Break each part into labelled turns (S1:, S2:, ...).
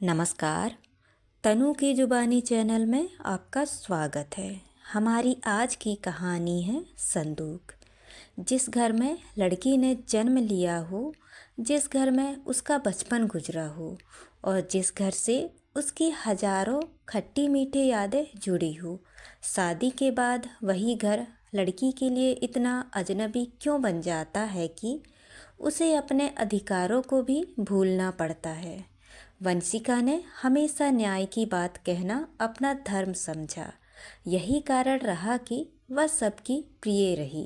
S1: नमस्कार। तनु की जुबानी चैनल में आपका स्वागत है। हमारी आज की कहानी है संदूक। जिस घर में लड़की ने जन्म लिया हो, जिस घर में उसका बचपन गुजरा हो और जिस घर से उसकी हजारों खट्टी मीठी यादें जुड़ी हो, शादी के बाद वही घर लड़की के लिए इतना अजनबी क्यों बन जाता है कि उसे अपने अधिकारों को भी भूलना पड़ता है। वंशिका ने हमेशा न्याय की बात कहना अपना धर्म समझा। यही कारण रहा कि वह सबकी प्रिय रही,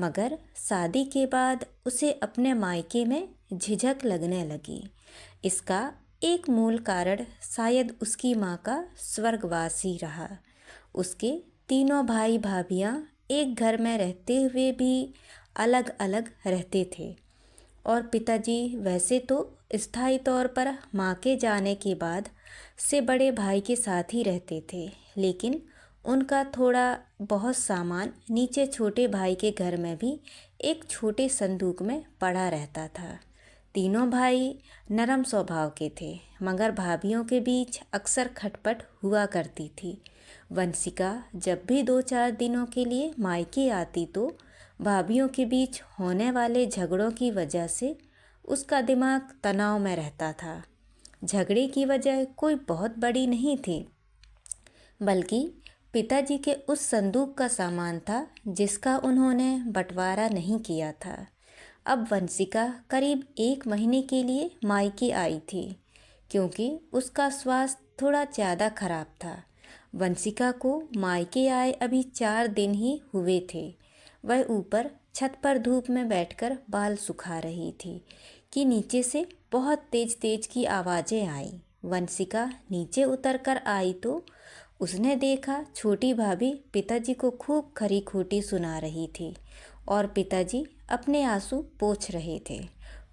S1: मगर शादी के बाद उसे अपने मायके में झिझक लगने लगी। इसका एक मूल कारण शायद उसकी माँ का स्वर्गवासी रहा। उसके तीनों भाई भाभियाँ एक घर में रहते हुए भी अलग अलग रहते थे और पिताजी वैसे तो स्थायी तौर पर माँ के जाने के बाद से बड़े भाई के साथ ही रहते थे, लेकिन उनका थोड़ा बहुत सामान नीचे छोटे भाई के घर में भी एक छोटे संदूक में पड़ा रहता था। तीनों भाई नरम स्वभाव के थे, मगर भाभियों के बीच अक्सर खटपट हुआ करती थी। वंशिका जब भी 2-4 दिनों के लिए मायके आती तो भाभियों के बीच होने वाले झगड़ों की वजह से उसका दिमाग तनाव में रहता था। झगड़े की वजह कोई बहुत बड़ी नहीं थी, बल्कि पिताजी के उस संदूक का सामान था जिसका उन्होंने बंटवारा नहीं किया था। अब वंशिका करीब 1 महीने के लिए मायके आई थी, क्योंकि उसका स्वास्थ्य थोड़ा ज़्यादा खराब था। वंशिका को मायके आए अभी 4 दिन ही हुए थे। वह ऊपर छत पर धूप में बैठकर बाल सुखा रही थी कि नीचे से बहुत तेज तेज की आवाज़ें आई। वंशिका नीचे उतर कर आई तो उसने देखा छोटी भाभी पिताजी को खूब खरी खोटी सुना रही थी और पिताजी अपने आंसू पोंछ रहे थे।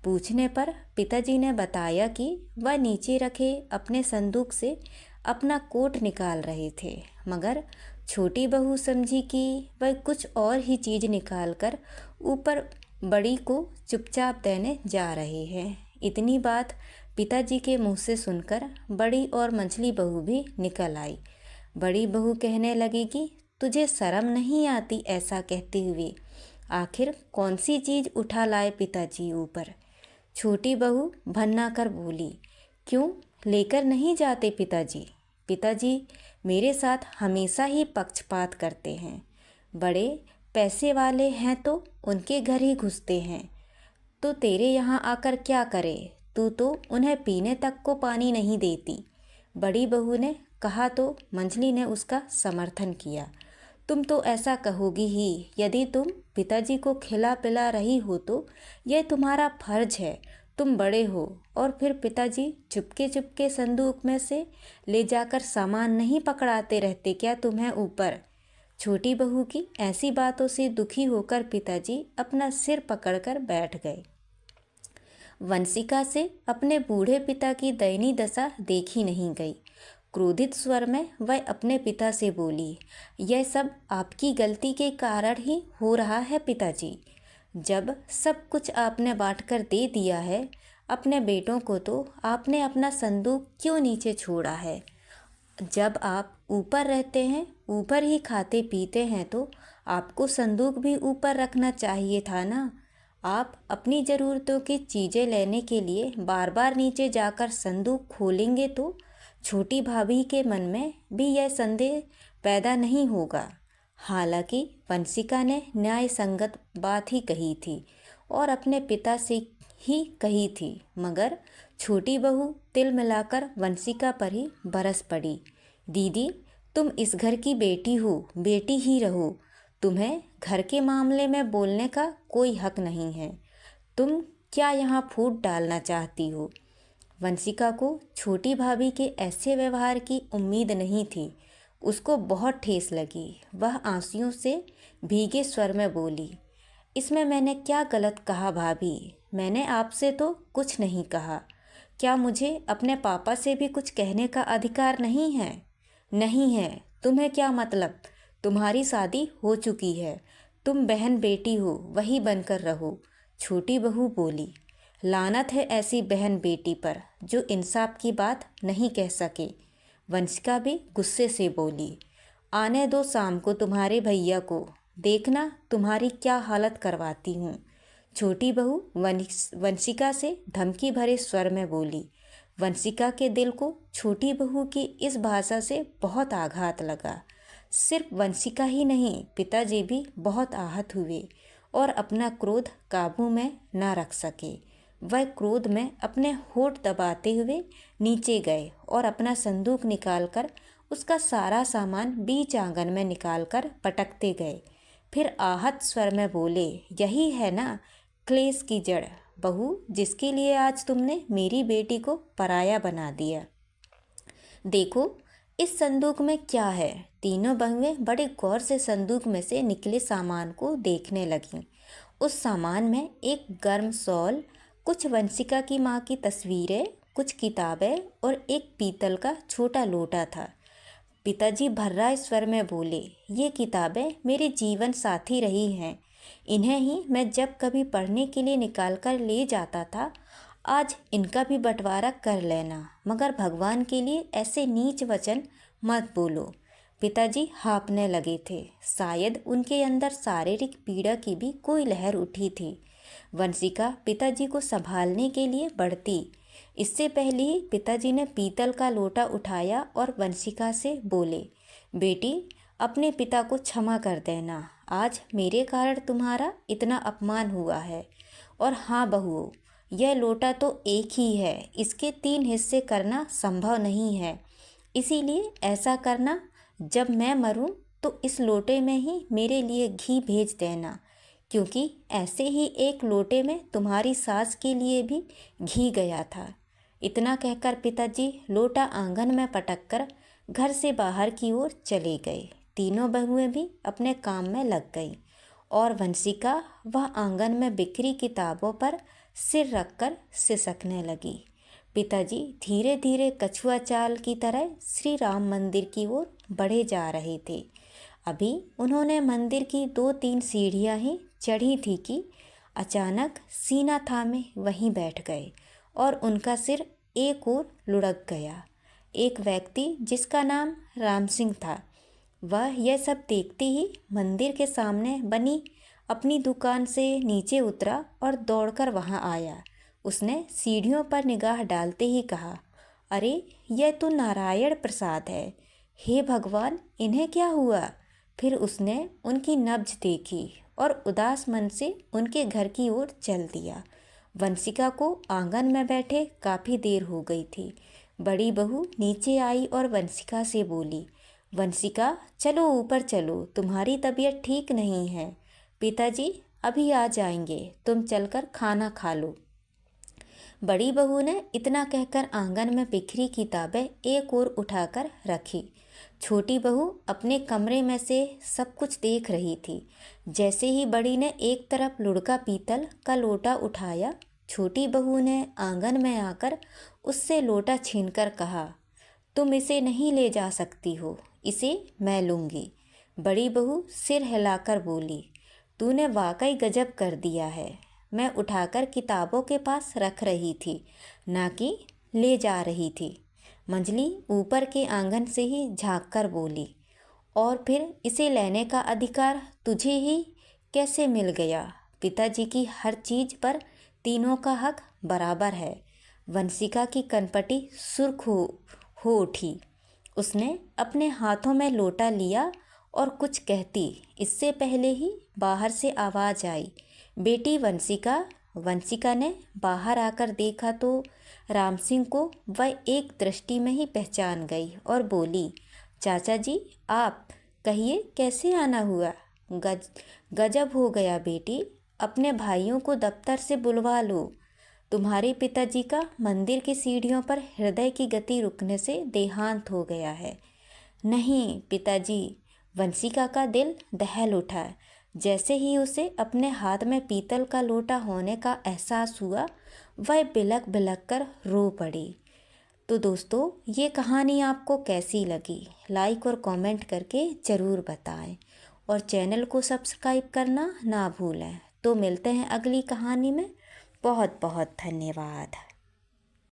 S1: पूछने पर पिताजी ने बताया कि वह नीचे रखे अपने संदूक से अपना कोट निकाल रहे थे, मगर छोटी बहू समझी कि वह कुछ और ही चीज़ निकाल कर ऊपर बड़ी को चुपचाप देने जा रहे हैं। इतनी बात पिताजी के मुंह से सुनकर बड़ी और मंझली बहू भी निकल आई। बड़ी बहू कहने लगी कि तुझे शर्म नहीं आती ऐसा कहते हुए? आखिर कौन सी चीज़ उठा लाए पिताजी ऊपर? छोटी बहू भन्ना कर बोली, क्यों लेकर नहीं जाते पिताजी? पिताजी मेरे साथ हमेशा ही पक्षपात करते हैं। बड़े पैसे वाले हैं तो उनके घर ही घुसते हैं, तो तेरे यहाँ आकर क्या करे? तू तो उन्हें पीने तक को पानी नहीं देती। बड़ी बहू ने कहा तो मंझली ने उसका समर्थन किया। तुम तो ऐसा कहोगी ही, यदि तुम पिताजी को खिला पिला रही हो तो यह तुम्हारा फर्ज है। तुम बड़े हो। और फिर पिताजी चुपके चुपके संदूक में से ले जाकर सामान नहीं पकड़ाते रहते क्या तुम्हें ऊपर? छोटी बहू की ऐसी बातों से दुखी होकर पिताजी अपना सिर पकड़कर बैठ गए। वंशिका से अपने बूढ़े पिता की दयनीय दशा देखी नहीं गई। क्रोधित स्वर में वह अपने पिता से बोली, यह सब आपकी गलती के कारण ही हो रहा है पिताजी। जब सब कुछ आपने बांटकर दे दिया है अपने बेटों को, तो आपने अपना संदूक क्यों नीचे छोड़ा है? जब आप ऊपर रहते हैं, ऊपर ही खाते पीते हैं, तो आपको संदूक भी ऊपर रखना चाहिए था ना। आप अपनी ज़रूरतों की चीज़ें लेने के लिए बार बार नीचे जाकर संदूक खोलेंगे तो छोटी भाभी के मन में भी यह संदेह पैदा नहीं होगा। हालांकि वंशिका ने न्याय संगत बात ही कही थी और अपने पिता से ही कही थी, मगर छोटी बहू तिल मिलाकर वंशिका पर ही बरस पड़ी। दीदी, तुम इस घर की बेटी हो, बेटी ही रहो। तुम्हें घर के मामले में बोलने का कोई हक नहीं है। तुम क्या यहाँ फूट डालना चाहती हो? वंशिका को छोटी भाभी के ऐसे व्यवहार की उम्मीद नहीं थी। उसको बहुत ठेस लगी। वह आंसुओं से भीगे स्वर में बोली, इसमें मैंने क्या गलत कहा भाभी? मैंने आपसे तो कुछ नहीं कहा। क्या मुझे अपने पापा से भी कुछ कहने का अधिकार नहीं है? नहीं है। तुम्हें क्या मतलब? तुम्हारी शादी हो चुकी है। तुम बहन बेटी हो, वही बनकर रहो। छोटी बहू बोली। लानत है ऐसी बहन बेटी पर जो इंसाफ की बात नहीं कह सके। वंशिका भी गुस्से से बोली, आने दो शाम को तुम्हारे भैया को, देखना तुम्हारी क्या हालत करवाती हूँ। छोटी बहू वंशिका से धमकी भरे स्वर में बोली। वंशिका के दिल को छोटी बहू की इस भाषा से बहुत आघात लगा। सिर्फ वंशिका ही नहीं, पिताजी भी बहुत आहत हुए और अपना क्रोध काबू में न रख सके। वह क्रोध में अपने होठ दबाते हुए नीचे गए और अपना संदूक निकालकर उसका सारा सामान बीच आंगन में निकालकर पटकते गए। फिर आहत स्वर में बोले, यही है ना क्लेश की जड़, बहू, जिसके लिए आज तुमने मेरी बेटी को पराया बना दिया। देखो इस संदूक में क्या है। तीनों बहुएं बड़े गौर से संदूक में से निकले सामान को देखने लगीं। उस सामान में एक गर्म शॉल, कुछ वंशिका की माँ की तस्वीरें, कुछ किताबें और एक पीतल का छोटा लोटा था। पिताजी भर्राए स्वर में बोले, ये किताबें मेरे जीवन साथी रही हैं। इन्हें ही मैं जब कभी पढ़ने के लिए निकाल कर ले जाता था। आज इनका भी बंटवारा कर लेना, मगर भगवान के लिए ऐसे नीच वचन मत बोलो। पिताजी हाँफने लगे थे। शायद उनके अंदर शारीरिक पीड़ा की भी कोई लहर उठी थी। वंशिका पिताजी को संभालने के लिए बढ़ती। इससे पहले ही पिताजी ने पीतल का लोटा उठाया और वंशिका से बोले, बेटी, अपने पिता को क्षमा कर देना। आज मेरे कारण तुम्हारा इतना अपमान हुआ है। और हाँ बहुओं, यह लोटा तो एक ही है, इसके 3 हिस्से करना संभव नहीं है। इसीलिए ऐसा करना, जब मैं मरूं तो इस लोटे में ही मेरे लिए घी भेज देना, क्योंकि ऐसे ही एक लोटे में तुम्हारी सास के लिए भी घी गया था। इतना कहकर पिताजी लोटा आंगन में पटककर घर से बाहर की ओर चले गए। तीनों बहुएं भी अपने काम में लग गईं और वंशिका वह आंगन में बिखरी किताबों पर सिर रखकर सिसकने लगी। पिताजी धीरे धीरे कछुआ चाल की तरह श्री राम मंदिर की ओर बढ़े जा रहे थे। अभी उन्होंने मंदिर की 2-3 सीढ़ियाँ ही चढ़ी थी कि अचानक सीना थामे वहीं बैठ गए और उनका सिर एक ओर लुढ़क गया। एक व्यक्ति जिसका नाम राम सिंह था, वह यह सब देखते ही मंदिर के सामने बनी अपनी दुकान से नीचे उतरा और दौड़कर वहां आया। उसने सीढ़ियों पर निगाह डालते ही कहा, अरे यह तो नारायण प्रसाद है। हे भगवान, इन्हें क्या हुआ? फिर उसने उनकी नब्ज देखी और उदास मन से उनके घर की ओर चल दिया। वंशिका को आंगन में बैठे काफ़ी देर हो गई थी। बड़ी बहू नीचे आई और वंशिका से बोली, वंशिका, चलो ऊपर चलो, तुम्हारी तबीयत ठीक नहीं है। पिताजी अभी आ जाएंगे, तुम चलकर खाना खा लो। बड़ी बहू ने इतना कहकर आंगन में बिखरी किताबें एक ओर उठाकर रखी। छोटी बहू अपने कमरे में से सब कुछ देख रही थी। जैसे ही बड़ी ने एक तरफ लुढ़का पीतल का लोटा उठाया, छोटी बहू ने आंगन में आकर उससे लोटा छीनकर कहा, तुम इसे नहीं ले जा सकती हो, इसे मैं लूँगी। बड़ी बहू सिर हिलाकर बोली, तूने वाकई गजब कर दिया है। मैं उठाकर किताबों के पास रख रही थी, ना कि ले जा रही थी। मंजली ऊपर के आंगन से ही झांककर बोली, और फिर इसे लेने का अधिकार तुझे ही कैसे मिल गया? पिताजी की हर चीज़ पर तीनों का हक बराबर है। वंशिका की कनपटी सुर्ख हो उठी। उसने अपने हाथों में लोटा लिया और कुछ कहती, इससे पहले ही बाहर से आवाज़ आई, बेटी वंशिका। वंशिका ने बाहर आकर देखा तो राम सिंह को वह एक दृष्टि में ही पहचान गई और बोली, चाचा जी, आप कहिए कैसे आना हुआ? गजब हो गया बेटी, अपने भाइयों को दफ्तर से बुलवा लो। तुम्हारे पिताजी का मंदिर की सीढ़ियों पर हृदय की गति रुकने से देहांत हो गया है। नहीं पिताजी, वंशिका का दिल दहल उठा। जैसे ही उसे अपने हाथ में पीतल का लोटा होने का एहसास हुआ, वह बिलक बिलक कर रो पड़ी। तो दोस्तों, ये कहानी आपको कैसी लगी? लाइक और कमेंट करके ज़रूर बताएं और चैनल को सब्सक्राइब करना ना भूलें। तो मिलते हैं अगली कहानी में। बहुत बहुत धन्यवाद।